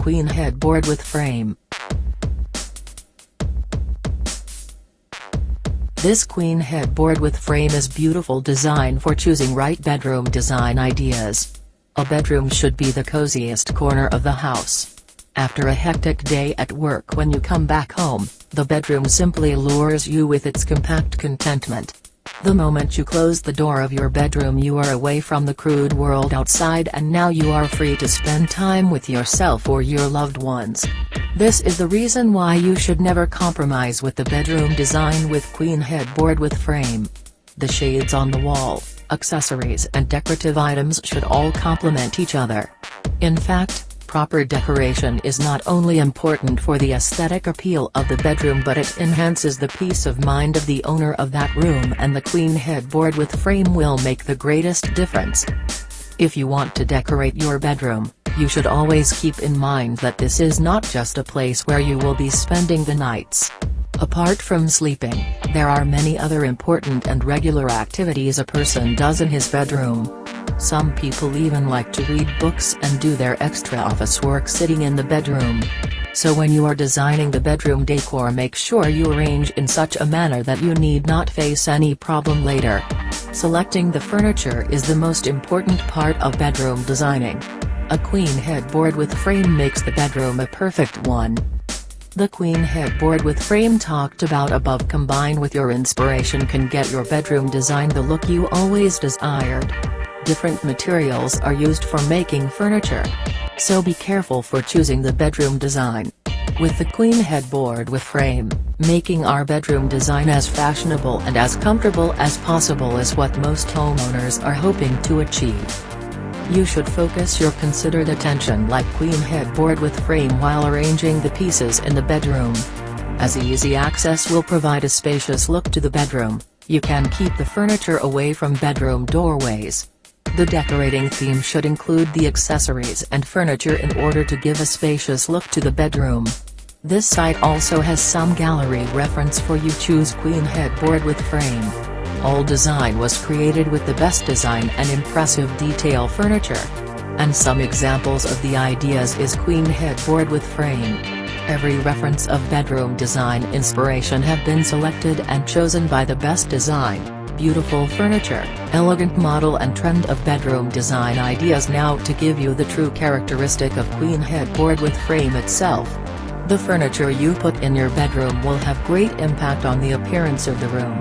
queen headboard with frame. This queen headboard with frame is beautiful design for choosing right bedroom design ideas. A bedroom should be the coziest corner of the house. After a hectic day at work, when you come back home, the bedroom simply lures you with its compact contentment. The moment you close the door of your bedroom, you are away from the crude world outside, and now you are free to spend time with yourself or your loved ones. This is the reason why you should never compromise with the bedroom design with queen headboard with frame. The shades on the wall, accessories and decorative items should all complement each other. In fact, proper decoration is not only important for the aesthetic appeal of the bedroom, but it enhances the peace of mind of the owner of that room, and the queen headboard with frame will make the greatest difference. If you want to decorate your bedroom, you should always keep in mind that this is not just a place where you will be spending the nights. Apart from sleeping, there are many other important and regular activities a person does in his bedroom. Some people even like to read books and do their extra office work sitting in the bedroom. So when you are designing the bedroom decor, make sure you arrange in such a manner that you need not face any problem later. Selecting the furniture is the most important part of bedroom designing. A queen headboard with frame makes the bedroom a perfect one. The queen headboard with frame talked about above, combined with your inspiration, can get your bedroom design the look you always desired. Different materials are used for making furniture, so be careful for choosing the bedroom design. With the queen headboard with frame, making our bedroom design as fashionable and as comfortable as possible is what most homeowners are hoping to achieve. You should focus your considered attention like queen headboard with frame while arranging the pieces in the bedroom. As easy access will provide a spacious look to the bedroom, you can keep the furniture away from bedroom doorways. The decorating theme should include the accessories and furniture in order to give a spacious look to the bedroom. This site also has some gallery reference for you. Choose queen headboard with frame. All design was created with the best design and impressive detail furniture. And some examples of the ideas is queen headboard with frame. Every reference of bedroom design inspiration have been selected and chosen by the best design, beautiful furniture, elegant model and trend of bedroom design ideas. Now to give you the true characteristic of queen headboard with frame itself. The furniture you put in your bedroom will have great impact on the appearance of the room.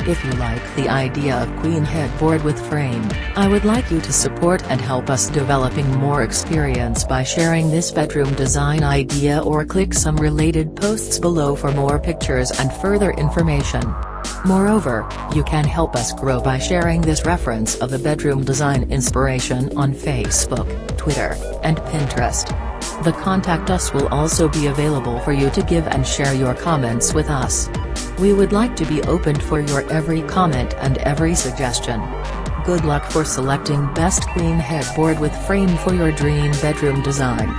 If you like the idea of queen headboard with frame, I would like you to support and help us developing more experience by sharing this bedroom design idea, or click some related posts below for more pictures and further information. Moreover, you can help us grow by sharing this reference of the bedroom design inspiration on Facebook, Twitter, and Pinterest. The contact us will also be available for you to give and share your comments with us. We would like to be open for your every comment and every suggestion. Good luck for selecting best queen headboard with frame for your dream bedroom design.